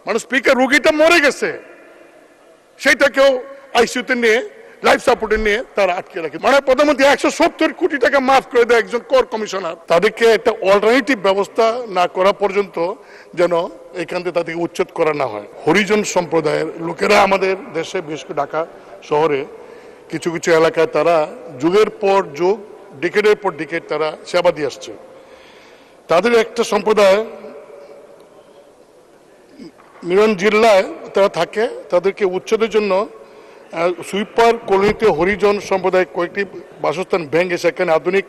মানে স্পিকার রোগীটা মরে গেছে সেটাকেও আইসিইউতে নিয়ে লাইফ সাপোর্টে নিয়ে তারা আটকে রাখে। মানে প্রধানমন্ত্রী 170 কোটি টাকা মাফ করে দেয় একজন কর কমিশনার। তাদেরকে একটা অল্টারনেটিভ ব্যবস্থা না করা পর্যন্ত যেন এখান থেকে তাদেরকে উচ্ছেদ করা না হয়। হরিজন সম্প্রদায়ের লোকেরা আমাদের দেশে, বিশেষ করে ঢাকা শহরে কিছু কিছু এলাকায় তারা যুগের পর যুগ, ডিকেডের পর ডিকেড তারা সেবা দিয়ে আসছে। তাদের একটা সম্প্রদায় মিরন জিল্লায় তারা থাকে, তাদেরকে উচ্ছেদের জন্য সুইপার কলোনিতে হরিজন সম্প্রদায় কয়েকটি বাসস্থান ভেঙে সেখানে আধুনিক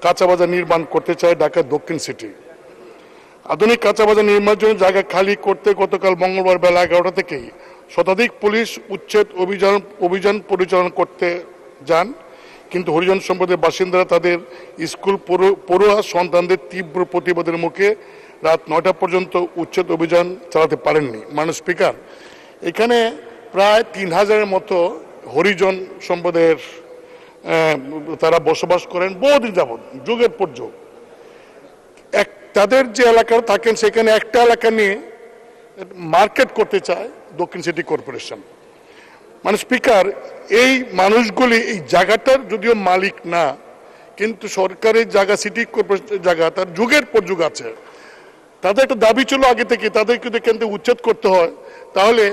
কাঁচা বাজার নির্মাণ করতে চায় ঢাকা দক্ষিণ সিটি। আধুনিক কাঁচা বাজার নির্মাণের জন্য জায়গা খালি করতে গতকাল মঙ্গলবার বেলা 11টা থেকেই শতাধিক পুলিশ উচ্ছেদ অভিযান পরিচালনা করতে যান, কিন্তু হরিজন সম্প্রদায়ের বাসিন্দারা তাদের স্কুল পড়ুয়া সন্তানদের তীব্র প্রতিবাদের মুখে রাত 9টা পর্যন্ত উচ্ছেদ অভিযান চালাতে পারেননি। মাননীয় স্পিকার, এখানে প্রায় 3000-এর মতো হরিজন সম্প্রদায়ের তারা বসবাস করেন বহুদিন যাবৎ, যুগের পর যুগ। তাদের যে এলাকা থাকেন সেখানে একটা এলাকা নিয়ে মার্কেট করতে চায় দক্ষিণ সিটি কর্পোরেশন। মানে স্পিকার, এই মানুষগুলি এই জায়গাটার যদিও মালিক না, কিন্তু সরকারের জায়গা, সিটি কর্পোরেশনের জায়গা তার যুগের পর যুগ আছে। তাদের একটা দাবি ছিল আগে থেকে, তাদেরকে যদি এখান থেকে উচ্ছেদ করতে হয় তাহলে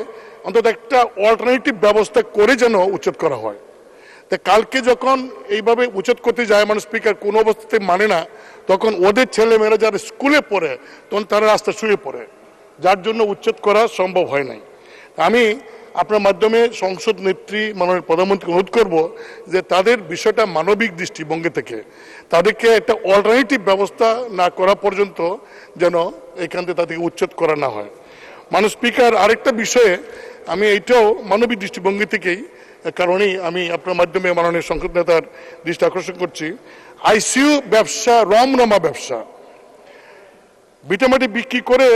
অন্তত একটা অল্টারনেটিভ ব্যবস্থা করে যেন উচ্ছেদ করা হয়। তা কালকে যখন এইভাবে উচ্ছেদ করতে যায়, মানে স্পিকার কোনো অবস্থাতে মানে না, তখন ওদের ছেলেমেয়েরা যারা স্কুলে পড়ে তখন তারা রাস্তা শুয়ে পড়ে, যার জন্য উচ্ছেদ করা সম্ভব হয় নাই। আমি আপনার মাধ্যমে সংসদ নেত্রী মাননীয় প্রধানমন্ত্রী অনুরোধ করব যে তাদের বিষয়টা মানবিক দৃষ্টিভঙ্গি থেকে তাদেরকে একটা অল্টারনেটিভ ব্যবস্থা না করা পর্যন্ত যেন এখান থেকে তাদেরকে উচ্ছেদ করা না হয়। মাননীয় স্পিকার, আরেকটা বিষয়ে আমি এইটাও মানবিক দৃষ্টিভঙ্গি থেকেই কারণেই আমি আপনার মাধ্যমে মাননীয় সংসদ নেতার দৃষ্টি আকর্ষণ করছি। আইসিইউ ব্যবসা রমরমা ব্যবসা। ভিটামাটি বিক্রি করে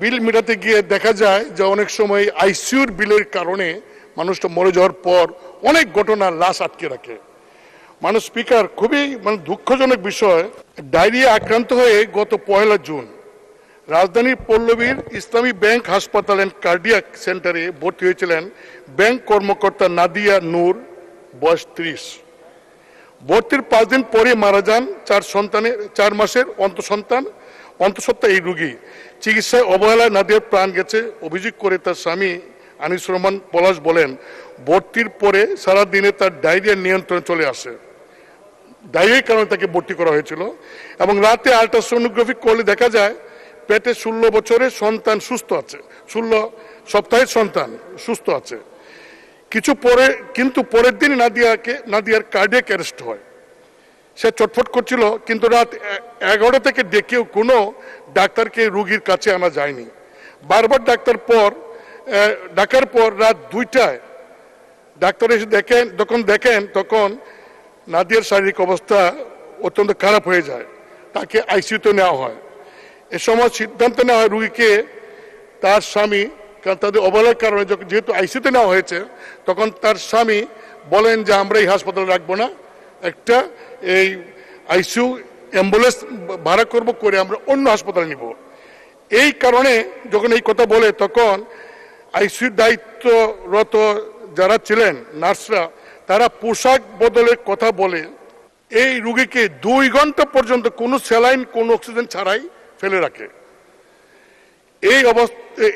বিল মেটাতে গিয়ে দেখা যায় যে অনেক সময় আইসিইউর বিলের কারণে মানুষটা মরে যাওয়ার পর অনেক ঘটনা লাশ আটকে রাখে। মাননীয় স্পিকার, খুবই দুঃখজনক বিষয়, ডায়রিয়া আক্রান্ত হয়ে গত 1 জুন রাজধানীর পল্লবীর ইসলামী ব্যাংক হাসপাতাল অ্যান্ড কার্ডিয়াক সেন্টারে ভর্তি হয়েছিলেন ব্যাংক কর্মকর্তা নাদিয়া নূর, বয়স 30। ভর্তির 5 দিন পরে মারা যান 4 মাসের অন্তঃসত্ত্বা এই রোগী। চিকিৎসায় অবহেলায় নাদিয়ার প্রাণ গেছে অভিযোগ করে তার স্বামী আনিস রহমান পলাশ বলেন, ভর্তির পরে সারাদিনে তার ডায়রিয়া নিয়ন্ত্রণে চলে আসে। ডায়রিয়ার কারণে তাকে ভর্তি করা হয়েছিল এবং রাতে আল্ট্রাসোনোগ্রাফি করলে দেখা যায় পেটে 16 বছরের সন্তান সুস্থ আছে, 16 সপ্তাহের সন্তান সুস্থ আছে। কিন্তু পরের দিন নাদিয়ার কার্ডিয়াক অ্যারেস্ট হয়। সে চটফট করছিল, কিন্তু রাত 11টা থেকে ডেকেও কোনো ডাক্তারকে রোগীর কাছে আনা যায়নি। বারবার ডাকার পর রাত 2টায় ডাক্তার এসে তখন নাদিয়ার শারীরিক অবস্থা অত্যন্ত খারাপ হয়ে যায়, তাকে আইসিইউতে নেওয়া হয়। এ সময় সিদ্ধান্ত নেওয়া হয় রোগীকে তার স্বামী, কারণ তাদের অবহেলার কারণে যেহেতু আইসিইউতে নেওয়া হয়েছে, তখন তার স্বামী বলেন যে আমরা এই হাসপাতালে রাখবো না, একটা এই আইসিইউ অ্যাম্বুলেন্স ভাড়া করে আমরা অন্য হাসপাতালে নিব। এই কারণে যখন এই কথা বলে তখন আইসিইউর দায়িত্বরত যারা ছিলেন নার্সরা, তারা পোশাক বদলের কথা বলে এই রোগীকে 2 ঘন্টা পর্যন্ত কোনো স্যালাইন, কোনো অক্সিজেন ছাড়াই ফেলে রাখে।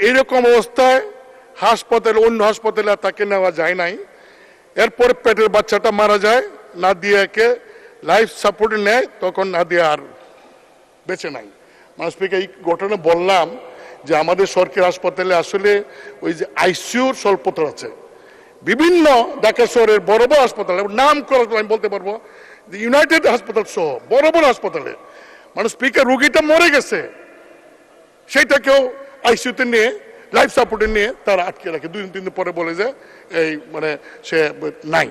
এইরকম অবস্থায় অন্য হাসপাতালে তাকে নেওয়া যায় নাই। এরপরে পেটের বাচ্চাটা মারা যায়, নাদিয়াকে লাইফ সাপোর্টে নেয়, তখন নাদিয়া আর বেঁচে নাই। মাননীয় স্পিকার, এই ঘটনা বললাম যে আমাদের সরকারি হাসপাতালে আসলে ওই যে আইসিইউর স্বল্পতা আছে। বিভিন্ন ঢাকা শহরের বড় বড় হাসপাতালে, নাম করা আমি বলতে পারবো, ইউনাইটেড হাসপাতাল সহ বড় বড় হাসপাতালে মাননীয় স্পিকার রোগীটা মরে গেছে সেইটাকেও আইসিইউতে নিয়ে লাইফ সাপোর্টে নিয়ে তারা আটকে রাখে। 2-3 দিন পরে বলে যে এই সে নাই।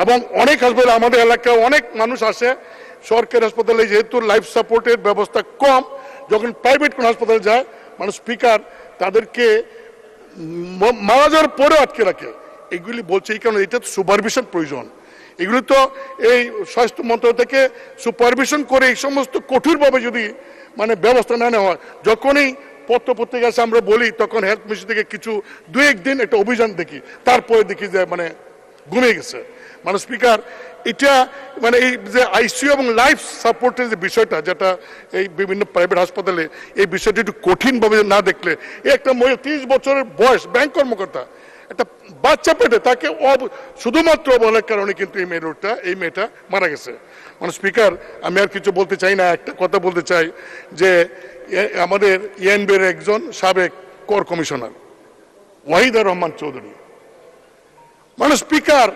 এবং অনেক হাসপাতালে আমাদের এলাকায় অনেক মানুষ আসে সরকারি হাসপাতালে, যেহেতু লাইফ সাপোর্টের ব্যবস্থা কম, যখন প্রাইভেট কোন হাসপাতালে যায় মানে স্পিকার তাদেরকে মারা যাওয়ার পরেও আটকে রাখে। এগুলি বলছে এই কারণে এটা তো সুপারভিশন প্রয়োজন। এগুলি তো এই স্বাস্থ্য মন্ত্রণালয় থেকে সুপারভিশন করে এই সমস্ত কঠোরভাবে যদি ব্যবস্থা না নেওয়া হয়, যখনই পত্রিকা আছে আমরা বলি, তখন হেলথ মিনিস্ট্রি থেকে কিছু দু একদিন একটা অভিযান দেখি, তারপরে দেখি যে মানে ঘুমিয়ে গেছে। মানে স্পিকার, এটা মানে এই যে আইসিইউ এবং লাইফ সাপোর্টের যে বিষয়টা, যেটা এই বিভিন্ন প্রাইভেট হাসপাতালে এই বিষয়টা একটু কঠিনভাবে না দেখলে, এই একটা মহিলা 30 বছরের বয়স, ব্যাংক কর্মকর্তা, একটা বাচ্চা পেটে, তাকে শুধুমাত্র বলার কারণে কিন্তু এই মেয়েটা মারা গেছে। মানে স্পিকার, আমি আর কিছু বলতে চাই না, একটা কথা বলতে চাই যে আমাদের ইএনবির একজন সাবেক কর কমিশনার ওয়াহিদুর রহমান চৌধুরী, মানে স্পিকার,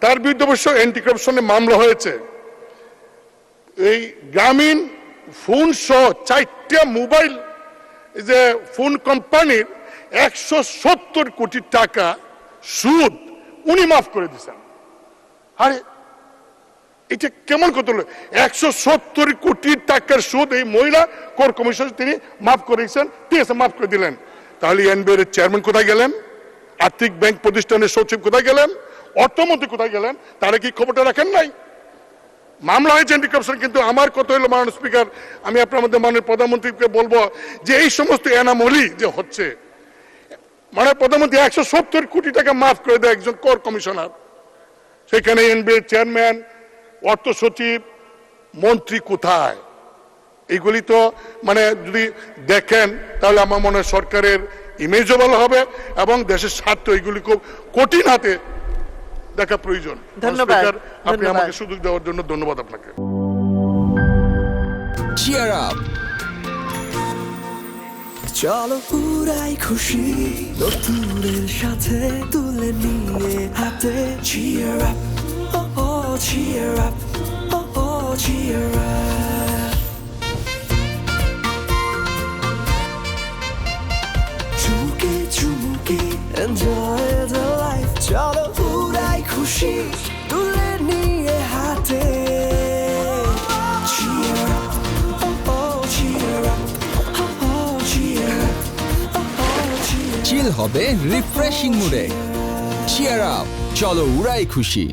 তার বিরুদ্ধে অবশ্য অ্যান্টি কারাপশনের মামলা হয়েছে। এই গ্রামীণ ফোন সহ 4টা মোবাইল যে ফোন কোম্পানির 170 কোটি টাকা সুদ উনি মাফ করে দিচ্ছেন। আরে এটা কেমন কথা হলো? 170 কোটি টাকার সুদ এই মহিলা কর কমিশন তিনি মাফ করেছেন, ঠিক আছে, মাফ করে দিলেন। তাহলে এনবিআর চেয়ারম্যান কোথায় গেলেন? আর্থিক ব্যাংক প্রতিষ্ঠানের সচিব কোথায় গেলেন? অর্থমন্ত্রী কোথায় গেলেন? তারা কি খবরটা রাখেন নাই? মামলা হয়েছে অ্যান্টি কারাপশন, কিন্তু আমার কথা হলো মাননীয় স্পিকার, আমি আপনার মধ্যে মাননীয় প্রধানমন্ত্রীকে বলবো যে এই সমস্ত এনামলি যে হচ্ছে, মানে প্রধানমন্ত্রী 170 কোটি টাকা মাফ করে দেয় একজন কর কমিশনার, সেখানে এনবিআর চেয়ারম্যান, অর্থ সচিব, মন্ত্রী কোথায়? এইগুলি তো মানে যদি দেখেন তাহলে আমার মনে হয় সরকারের ইমেজও ভালো হবে এবং দেশের স্বার্থ, এইগুলি খুব কঠিন হাতে দেখা প্রয়োজন। ধন্যবাদ। আপনি আমাকে সুযোগ দেওয়ার জন্য ধন্যবাদ আপনাকে। Cheer up! চলো পুরাই খুশি নতুনের সাথে তুলে নিয়ে হাতে cheer up, oh oh cheer up, oh oh cheer up. চুমুকে চুমুকে enjoy the life, চলো পুরাই খুশি তুলে নিয়ে হাতে cheer up, oh oh cheer up, oh oh cheer up, oh oh cheer up. চিল হবে রিফ্রেশিং মুডে। চিয়ার আপ, চলো উড়াই খুশি।